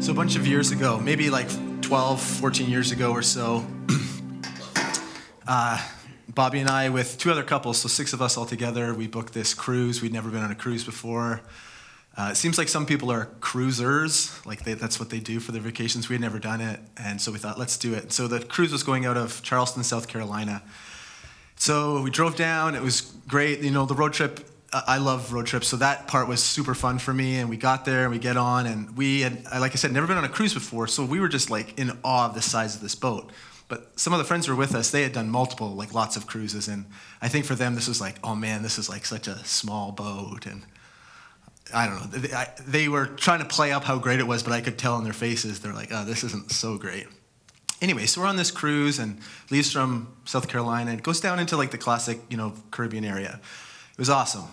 So a bunch of years ago, maybe like 12, 14 years ago or so, Bobby and I, with two other couples, so 6 of us all together, we booked this cruise. We'd never been on a cruise before. It seems like some people are cruisers, like that's what they do for their vacations. We had never done it, and so we thought, let's do it. So the cruise was going out of Charleston, South Carolina. So we drove down. It was great. You know, the road trip, I love road trips, so that part was super fun for me. And we got there, and we get on, and we had, like I said, never been on a cruise before, so we were just like in awe of the size of this boat. But some of the friends who were with us, they had done multiple, like lots of cruises, and I think for them this was like, oh man, this is like such a small boat, and I don't know. They were trying to play up how great it was, but I could tell on their faces, they're like, oh, this isn't so great. Anyway, so we're on this cruise, and leaves from South Carolina, and it goes down into like the classic, Caribbean area. It was awesome.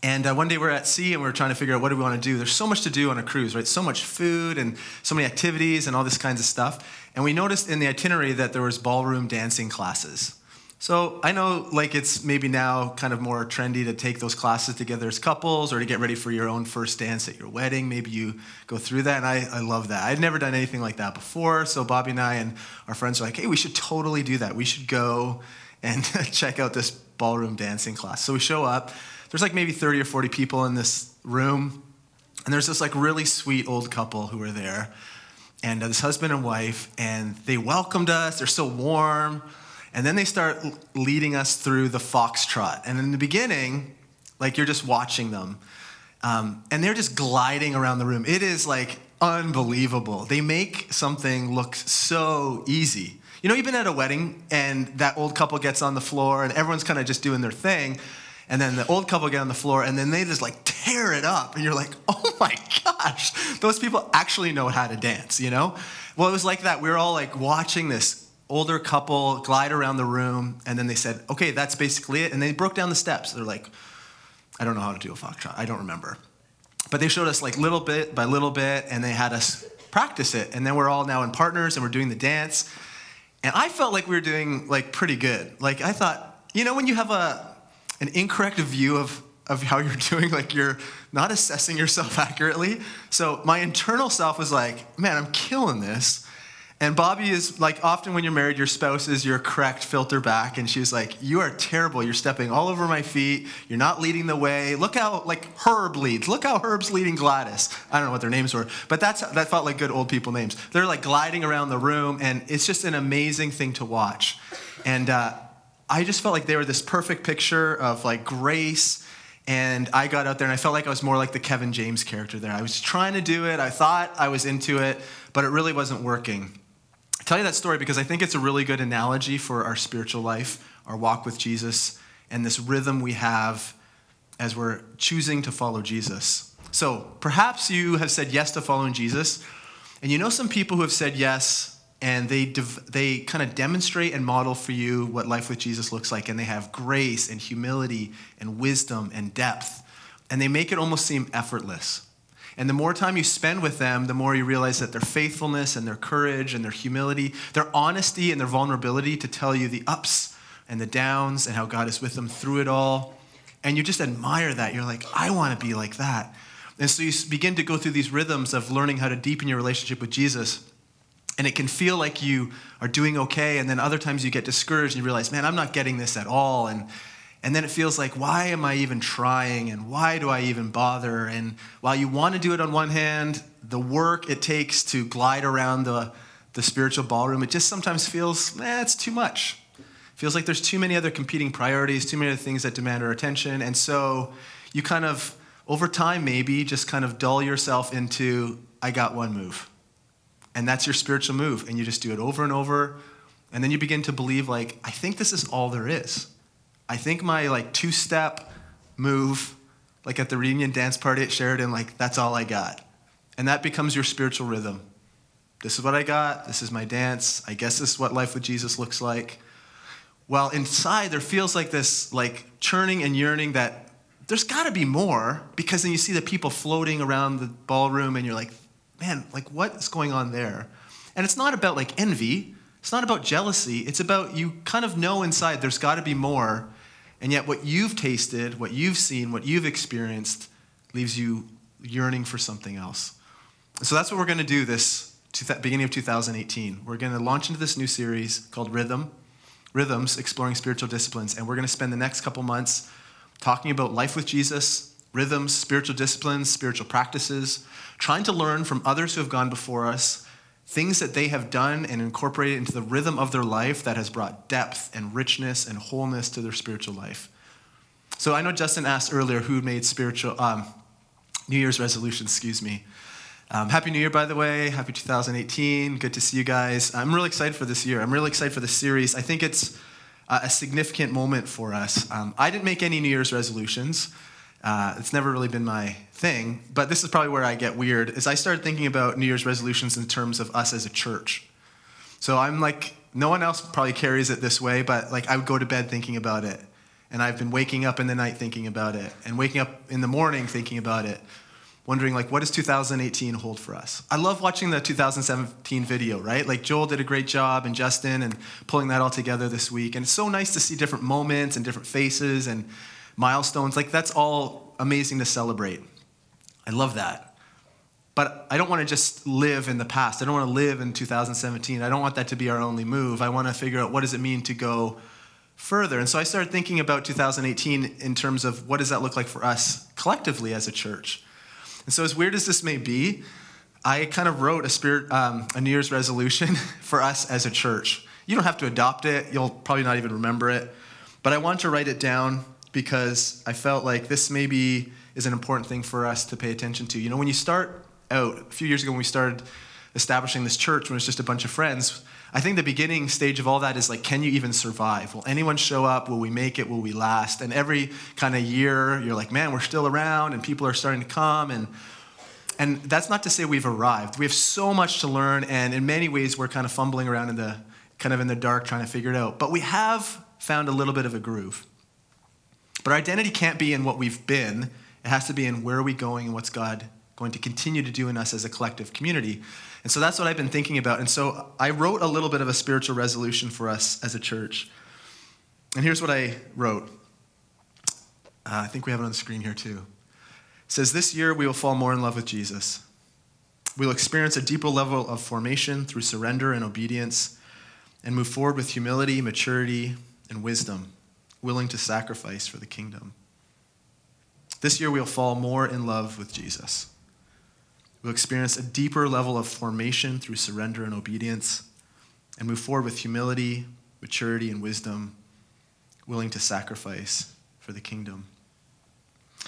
And one day we're at sea, and we're trying to figure out what do we want to do. There's so much to do on a cruise, right? So much food and so many activities and all this kinds of stuff. And we noticed in the itinerary that there was ballroom dancing classes. So I know like it's maybe now kind of more trendy to take those classes together as couples or to get ready for your own first dance at your wedding. Maybe you go through that, and I love that. I'd never done anything like that before, so Bobby and I and our friends are like, hey, we should totally do that. We should go and check out this ballroom dancing class. So we show up. There's like maybe 30 or 40 people in this room, and there's this like really sweet old couple who were there, and this husband and wife, and they welcomed us. They're so warm. And then they start leading us through the foxtrot. And in the beginning, like you're just watching them. And they're just gliding around the room. It is like unbelievable. They make something look so easy. You know, you've been at a wedding and that old couple gets on the floor and everyone's kind of just doing their thing. And then the old couple get on the floor and then they just like tear it up. And you're like, oh my gosh, those people actually know how to dance, you know? Well, it was like that. We were all like watching this older couple glide around the room, and then they said, okay, that's basically it. And they broke down the steps. They're like, I don't know how to do a foxtrot. I don't remember. But they showed us like little bit by little bit, and they had us practice it. And then we're all now in partners, and we're doing the dance. And I felt like we were doing like pretty good. Like I thought, you know, when you have an incorrect view of how you're doing, like you're not assessing yourself accurately. So my internal self was like, man, I'm killing this. And Bobby is like, often when you're married, your spouse is your correct filter back. And she was like, you are terrible. You're stepping all over my feet. You're not leading the way. Look how like Herb leads. Look how Herb's leading Gladys. I don't know what their names were, but that felt like good old people names. They're like gliding around the room, and it's just an amazing thing to watch. And I just felt like they were this perfect picture of like grace. And I got out there and I felt like I was more like the Kevin James character there. I was trying to do it. I thought I was into it, but it really wasn't working. I tell you that story because I think it's a really good analogy for our spiritual life, our walk with Jesus, and this rhythm we have as we're choosing to follow Jesus. So perhaps you have said yes to following Jesus, and you know some people who have said yes, and they kind of demonstrate and model for you what life with Jesus looks like, and they have grace and humility and wisdom and depth, and they make it almost seem effortless. And the more time you spend with them, the more you realize that their faithfulness and their courage and their humility, their honesty and their vulnerability to tell you the ups and the downs and how God is with them through it all. And you just admire that. You're like, I want to be like that. And so you begin to go through these rhythms of learning how to deepen your relationship with Jesus. And it can feel like you are doing okay. And then other times you get discouraged and you realize, man, I'm not getting this at all. And then it feels like, why am I even trying? And why do I even bother? And while you want to do it on one hand, the work it takes to glide around the spiritual ballroom, it just sometimes feels, it's too much. It feels like there's too many other competing priorities, too many other things that demand our attention. And so you kind of, over time maybe, just kind of dull yourself into, I got one move. And that's your spiritual move. And you just do it over and over. And then you begin to believe like, I think this is all there is. I think my like 2-step move, like at the reunion dance party at Sheridan, like that's all I got. And that becomes your spiritual rhythm. This is what I got. This is my dance. I guess this is what life with Jesus looks like. Well, inside there feels like this like churning and yearning that there's got to be more, because then you see the people floating around the ballroom and you're like, man, like what is going on there? And it's not about like envy. It's not about jealousy. It's about you kind of know inside there's got to be more. And yet what you've tasted, what you've seen, what you've experienced leaves you yearning for something else. So that's what we're going to do this beginning of 2018. We're going to launch into this new series called Rhythms, Exploring Spiritual Disciplines. And we're going to spend the next couple months talking about life with Jesus, rhythms, spiritual disciplines, spiritual practices, trying to learn from others who have gone before us, things that they have done and incorporated into the rhythm of their life that has brought depth and richness and wholeness to their spiritual life. So I know Justin asked earlier who made New Year's resolutions, Happy New Year, by the way. Happy 2018. Good to see you guys. I'm really excited for this year. I'm really excited for this series. I think it's a significant moment for us. I didn't make any New Year's resolutions. It's never really been my thing, but this is probably where I get weird, is I started thinking about New Year's resolutions in terms of us as a church. So I'm like, no one else probably carries it this way, but like I would go to bed thinking about it. And I've been waking up in the night thinking about it, and waking up in the morning thinking about it, wondering like, what does 2018 hold for us? I love watching the 2017 video, right? Like Joel did a great job, and Justin, and pulling that all together this week. And it's so nice to see different moments and different faces and milestones. Like that's all amazing to celebrate. I love that. But I don't want to just live in the past. I don't want to live in 2017. I don't want that to be our only move. I want to figure out what does it mean to go further. And so I started thinking about 2018 in terms of what does that look like for us collectively as a church. And so as weird as this may be, I kind of wrote a New Year's resolution for us as a church. You don't have to adopt it. You'll probably not even remember it. But I wanted to write it down because I felt like this maybe is an important thing for us to pay attention to. You know, when you start out, a few years ago when we started establishing this church, when it was just a bunch of friends, I think the beginning stage of all that is like, can you even survive? Will anyone show up? Will we make it? Will we last? And every kind of year, you're like, man, we're still around, and people are starting to come. And that's not to say we've arrived. We have so much to learn, and in many ways, we're kind of fumbling around in the dark trying to figure it out. But we have found a little bit of a groove. But our identity can't be in what we've been. It has to be in where are we going and what's God going to continue to do in us as a collective community. And so that's what I've been thinking about. And so I wrote a little bit of a spiritual resolution for us as a church. And here's what I wrote. I think we have it on the screen here too. It says, this year we will fall more in love with Jesus. We will experience a deeper level of formation through surrender and obedience, and move forward with humility, maturity, and wisdom, willing to sacrifice for the kingdom. This year we'll fall more in love with Jesus. We'll experience a deeper level of formation through surrender and obedience, and move forward with humility, maturity, and wisdom, willing to sacrifice for the kingdom.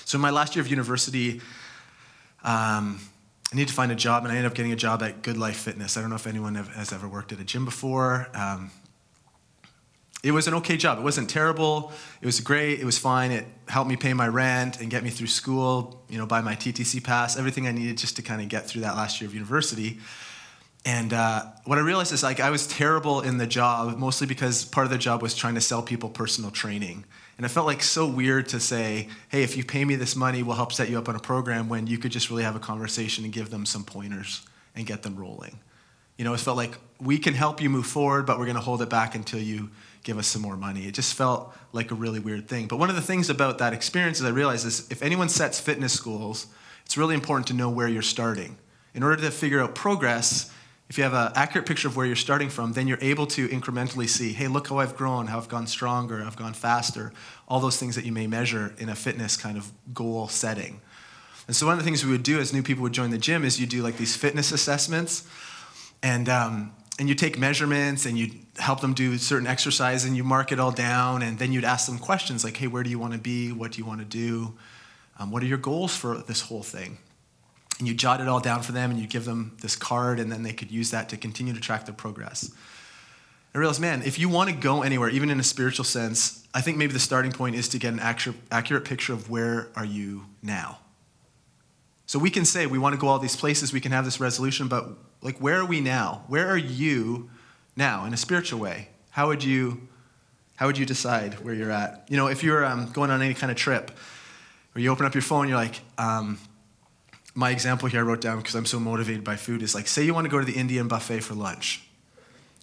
So in my last year of university, I needed to find a job, and I ended up getting a job at Good Life Fitness. I don't know if anyone has ever worked at a gym before. It was an okay job. It wasn't terrible. It was great. It was fine. It helped me pay my rent and get me through school, buy my TTC pass, everything I needed just to kind of get through that last year of university. And what I realized is I was terrible in the job, mostly because part of the job was trying to sell people personal training. And it felt like so weird to say, hey, if you pay me this money, we'll help set you up on a program, when you could just really have a conversation and give them some pointers and get them rolling. It felt like we can help you move forward, but we're going to hold it back until you give us some more money. It just felt like a really weird thing. But one of the things about that experience is I realized is if anyone sets fitness goals, it's really important to know where you're starting. In order to figure out progress, if you have an accurate picture of where you're starting from, then you're able to incrementally see, hey, look how I've grown, how I've gone stronger, I've gone faster, all those things that you may measure in a fitness kind of goal setting. And so one of the things we would do as new people would join the gym is you do like these fitness assessments, and you take measurements, and you help them do certain exercise, and you mark it all down, and then you'd ask them questions like, hey, where do you want to be? What do you want to do? What are your goals for this whole thing? And you jot it all down for them, and you give them this card, and then they could use that to continue to track their progress. I realized, man, if you want to go anywhere, even in a spiritual sense, I think maybe the starting point is to get an accurate picture of where are you now. So we can say we want to go all these places, we can have this resolution, but like, where are we now? Where are you now in a spiritual way? How would you decide where you're at? If you're going on any kind of trip, or you open up your phone, you're like, my example here I wrote down because I'm so motivated by food is like, say you want to go to the Indian buffet for lunch,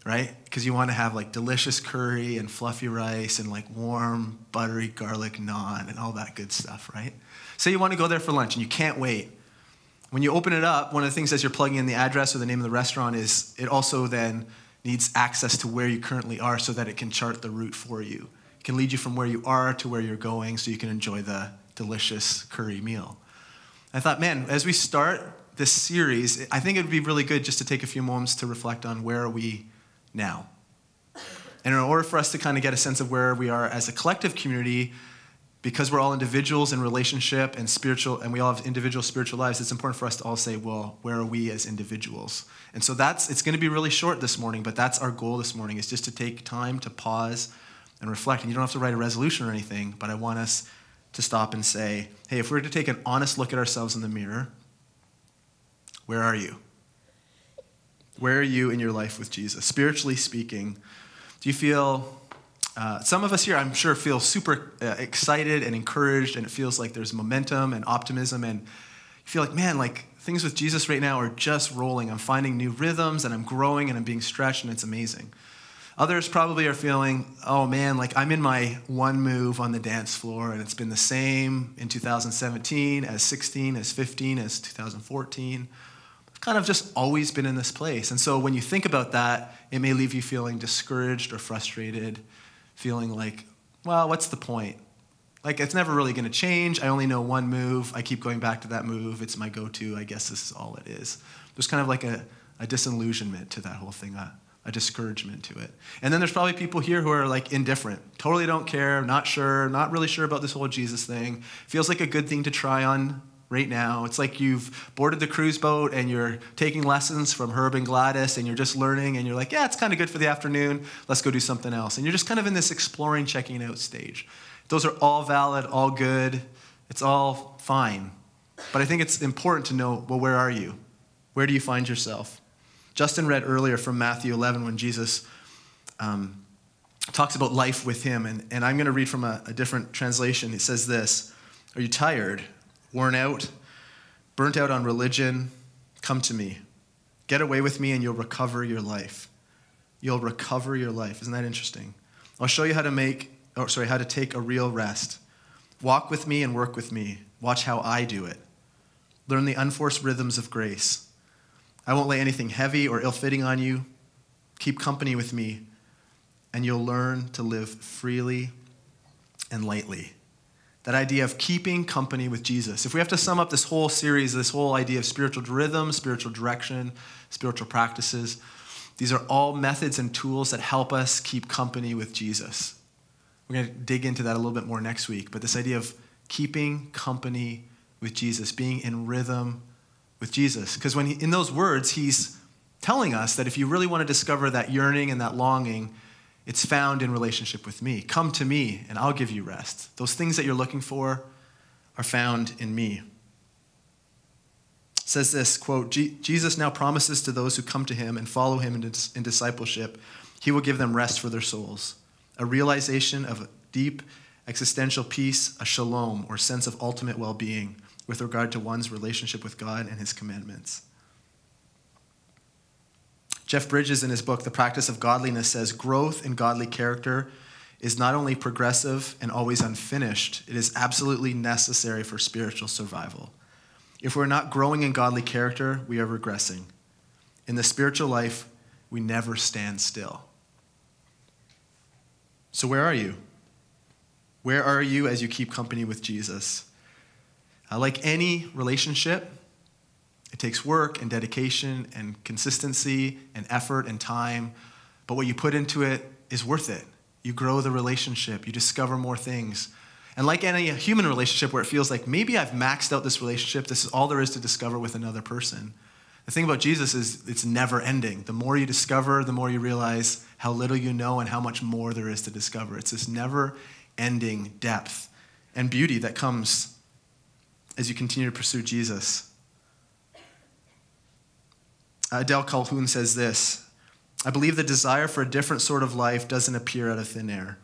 right? Because you want to have like delicious curry and fluffy rice and like warm, buttery garlic naan and all that good stuff, right? Say you want to go there for lunch and you can't wait. When you open it up, one of the things as you're plugging in the address or the name of the restaurant is it also then needs access to where you currently are so that it can chart the route for you. It can lead you from where you are to where you're going so you can enjoy the delicious curry meal. I thought, man, as we start this series, I think it would be really good just to take a few moments to reflect on where are we now. And in order for us to kind of get a sense of where we are as a collective community, because we're all individuals in relationship and spiritual, and we all have individual spiritual lives, it's important for us to all say, well, where are we as individuals? And so it's going to be really short this morning, but that's our goal this morning, is just to take time to pause and reflect. And you don't have to write a resolution or anything, but I want us to stop and say, hey, if we were to take an honest look at ourselves in the mirror, where are you? Where are you in your life with Jesus? Spiritually speaking, do you feel... some of us here, I'm sure, feel super excited and encouraged, and it feels like there's momentum and optimism, and you feel like, man, like things with Jesus right now are just rolling. I'm finding new rhythms, and I'm growing, and I'm being stretched, and it's amazing. Others probably are feeling, oh man, like I'm in my one move on the dance floor, and it's been the same in 2017, as 16, as 15, as 2014. I've kind of just always been in this place. And so when you think about that, it may leave you feeling discouraged or frustrated, feeling like, well, what's the point? Like, it's never really going to change. I only know one move. I keep going back to that move. It's my go-to. I guess this is all it is. There's kind of like a disillusionment to that whole thing, a discouragement to it. And then there's probably people here who are like indifferent, totally don't care, not sure, not really sure about this whole Jesus thing. Feels like a good thing to try on right now. It's like you've boarded the cruise boat and you're taking lessons from Herb and Gladys and you're just learning and you're like, yeah, it's kind of good for the afternoon. Let's go do something else. And you're just kind of in this exploring, checking out stage. Those are all valid, all good. It's all fine. But I think it's important to know, well, where are you? Where do you find yourself? Justin read earlier from Matthew 11 when Jesus talks about life with him. And I'm going to read from a different translation. It says this: are you tired? Worn out, burnt out on religion? Come to me. Get away with me and you'll recover your life. You'll recover your life. Isn't that interesting? I'll show you how to take a real rest. Walk with me and work with me. Watch how I do it. Learn the unforced rhythms of grace. I won't lay anything heavy or ill-fitting on you. Keep company with me and you'll learn to live freely and lightly. That idea of keeping company with Jesus. If we have to sum up this whole series, this whole idea of spiritual rhythm, spiritual direction, spiritual practices, these are all methods and tools that help us keep company with Jesus. We're going to dig into that a little bit more next week, but this idea of keeping company with Jesus, being in rhythm with Jesus. Because in those words, he's telling us that if you really want to discover that yearning and that longing, it's found in relationship with me. Come to me and I'll give you rest. Those things that you're looking for are found in me. It says this, quote, Jesus now promises to those who come to him and follow him in discipleship, he will give them rest for their souls, a realization of a deep existential peace, a shalom or sense of ultimate well-being with regard to one's relationship with God and his commandments. Jeff Bridges, in his book, The Practice of Godliness, says, growth in godly character is not only progressive and always unfinished, it is absolutely necessary for spiritual survival. If we're not growing in godly character, we are regressing. In the spiritual life, we never stand still. So where are you? Where are you as you keep company with Jesus? Like any relationship, it takes work and dedication and consistency and effort and time, but what you put into it is worth it. You grow the relationship, you discover more things. And like any human relationship where it feels like maybe I've maxed out this relationship, this is all there is to discover with another person. The thing about Jesus is it's never ending. The more you discover, the more you realize how little you know and how much more there is to discover. It's this never ending depth and beauty that comes as you continue to pursue Jesus. Adele Calhoun says this: I believe the desire for a different sort of life doesn't appear out of thin air.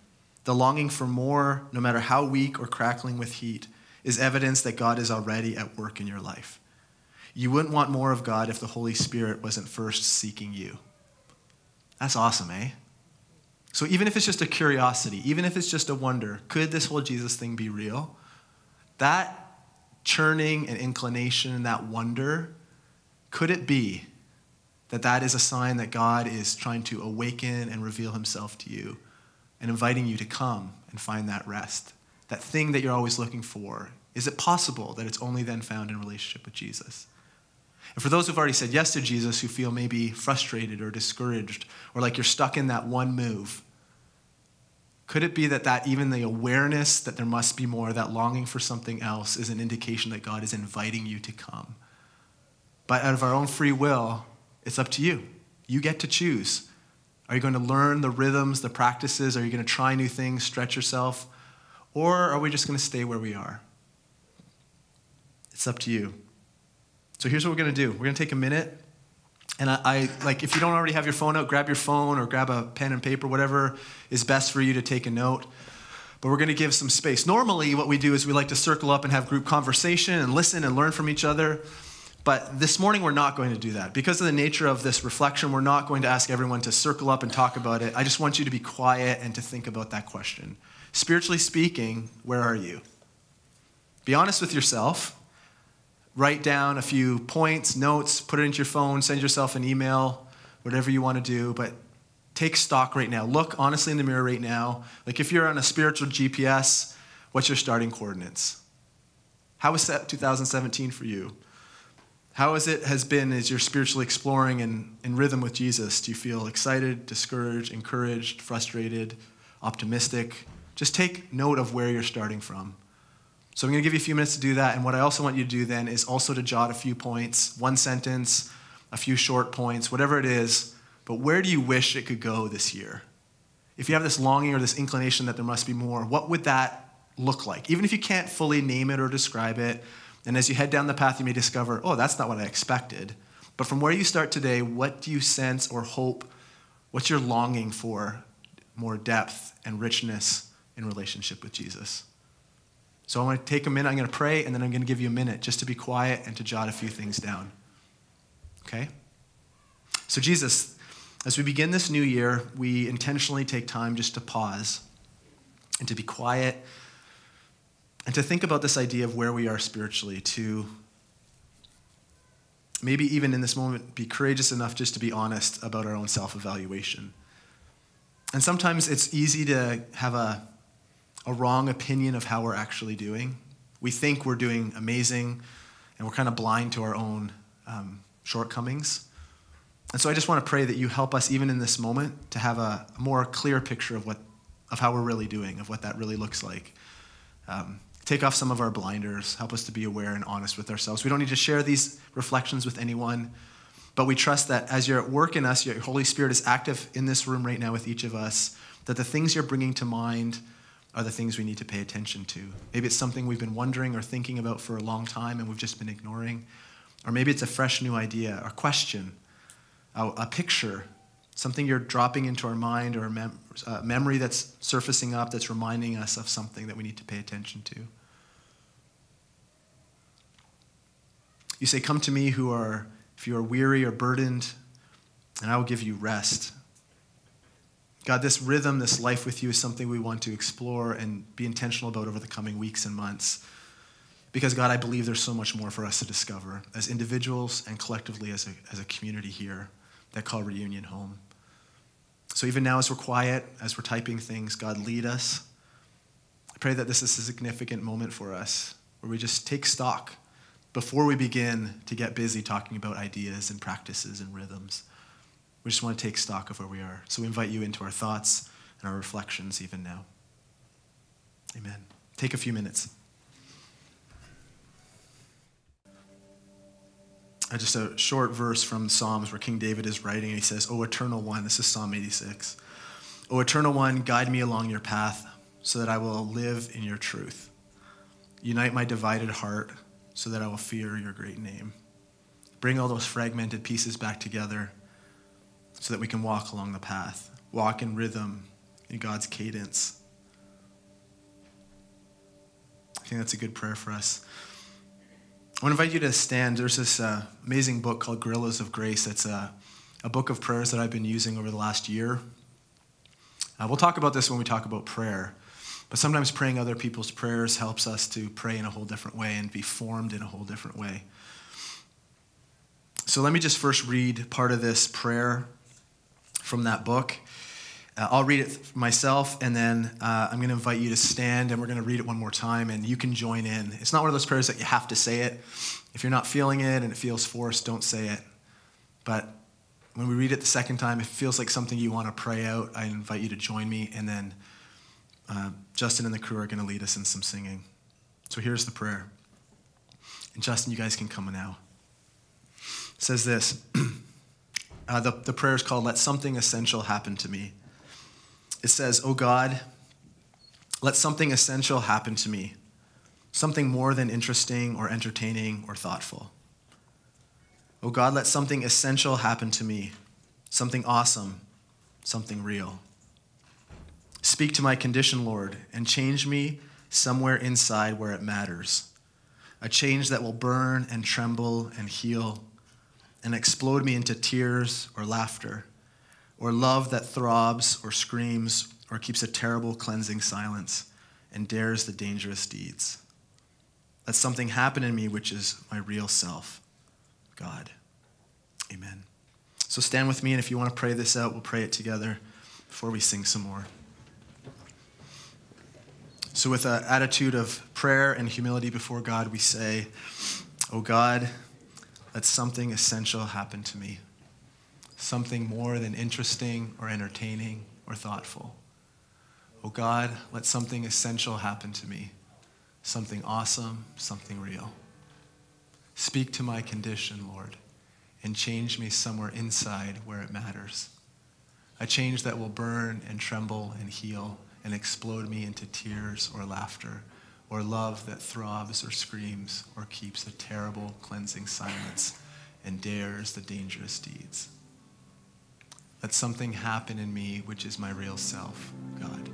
The longing for more, no matter how weak or crackling with heat, is evidence that God is already at work in your life. You wouldn't want more of God if the Holy Spirit wasn't first seeking you. That's awesome, eh? So even if it's just a curiosity, even if it's just a wonder, could this whole Jesus thing be real? That churning and inclination and that wonder, could it be that that is a sign that God is trying to awaken and reveal himself to you and inviting you to come and find that rest, that thing that you're always looking for? Is it possible that it's only then found in relationship with Jesus? And for those who've already said yes to Jesus, who feel maybe frustrated or discouraged or like you're stuck in that one move, could it be that even the awareness that there must be more, that longing for something else, is an indication that God is inviting you to come? But out of our own free will, it's up to you. You get to choose. Are you going to learn the rhythms, the practices? Are you going to try new things, stretch yourself? Or are we just going to stay where we are? It's up to you. So here's what we're going to do. We're going to take a minute. And I like, if you don't already have your phone out, grab your phone or grab a pen and paper, whatever is best for you to take a note. But we're going to give some space. Normally, what we do is we like to circle up and have group conversation and listen and learn from each other. But this morning, we're not going to do that. Because of the nature of this reflection, we're not going to ask everyone to circle up and talk about it. I just want you to be quiet and to think about that question. Spiritually speaking, where are you? Be honest with yourself. Write down a few points, notes, put it into your phone, send yourself an email, whatever you want to do. But take stock right now. Look honestly in the mirror right now. Like if you're on a spiritual GPS, what's your starting coordinates? How was 2017 for you? How has been as you're spiritually exploring and in rhythm with Jesus? Do you feel excited, discouraged, encouraged, frustrated, optimistic? Just take note of where you're starting from. So I'm going to give you a few minutes to do that. And what I also want you to do then is also to jot a few points, one sentence, a few short points, whatever it is. But where do you wish it could go this year? If you have this longing or this inclination that there must be more, what would that look like? Even if you can't fully name it or describe it, and as you head down the path, you may discover, oh, that's not what I expected. But from where you start today, what do you sense or hope? What's your longing for more depth and richness in relationship with Jesus? So I want to take a minute, I'm going to pray, and then I'm going to give you a minute just to be quiet and to jot a few things down. Okay? So Jesus, as we begin this new year, we intentionally take time just to pause and to be quiet and to think about this idea of where we are spiritually, to maybe even in this moment be courageous enough just to be honest about our own self-evaluation. And sometimes it's easy to have a wrong opinion of how we're actually doing. We think we're doing amazing, and we're kind of blind to our own shortcomings. And so I just want to pray that you help us, even in this moment, to have a more clear picture of how we're really doing, of what that really looks like. Take off some of our blinders, help us to be aware and honest with ourselves. We don't need to share these reflections with anyone, but we trust that as you're at work in us, your Holy Spirit is active in this room right now with each of us, that the things you're bringing to mind are the things we need to pay attention to. Maybe it's something we've been wondering or thinking about for a long time and we've just been ignoring. Or maybe it's a fresh new idea, a question, a picture, something you're dropping into our mind, or a memory that's surfacing up that's reminding us of something that we need to pay attention to. You say, come to me if you are weary or burdened, and I will give you rest. God, this rhythm, this life with you is something we want to explore and be intentional about over the coming weeks and months. Because, God, I believe there's so much more for us to discover as individuals and collectively as a community here that call Reunion home. So even now as we're quiet, as we're typing things, God, lead us. I pray that this is a significant moment for us where we just take stock before we begin to get busy talking about ideas and practices and rhythms. We just want to take stock of where we are. So we invite you into our thoughts and our reflections even now. Amen. Take a few minutes. Just a short verse from Psalms where King David is writing. He says, O Eternal One, this is Psalm 86. O Eternal One, guide me along your path so that I will live in your truth. Unite my divided heart so that I will fear your great name. Bring all those fragmented pieces back together so that we can walk along the path, walk in rhythm, in God's cadence. I think that's a good prayer for us. I want to invite you to stand. There's this amazing book called Guerrillas of Grace. It's a book of prayers that I've been using over the last year. We'll talk about this when we talk about prayer. But sometimes praying other people's prayers helps us to pray in a whole different way and be formed in a whole different way. So let me just first read part of this prayer from that book. I'll read it myself, and then I'm going to invite you to stand, and we're going to read it one more time, and you can join in. It's not one of those prayers that you have to say it. If you're not feeling it and it feels forced, don't say it. But when we read it the second time, if it feels like something you want to pray out, I invite you to join me, and then Justin and the crew are going to lead us in some singing. So here's the prayer. And Justin, you guys can come now. It says this. The prayer is called, Let Something Essential Happen to Me. It says, "Oh God, let something essential happen to me, something more than interesting or entertaining or thoughtful. Oh God, let something essential happen to me, something awesome, something real. Speak to my condition, Lord, and change me somewhere inside where it matters. A change that will burn and tremble and heal and explode me into tears or laughter, or love that throbs or screams or keeps a terrible cleansing silence and dares the dangerous deeds. Let something happen in me which is my real self, God." Amen. So stand with me, and if you want to pray this out, we'll pray it together before we sing some more. So with an attitude of prayer and humility before God, we say, "Oh God, let something essential happen to me, something more than interesting or entertaining or thoughtful. Oh God, let something essential happen to me, something awesome, something real. Speak to my condition, Lord, and change me somewhere inside where it matters. A change that will burn and tremble and heal and explode me into tears or laughter, or love that throbs or screams or keeps a terrible cleansing silence and dares the dangerous deeds. Let something happen in me which is my real self, God."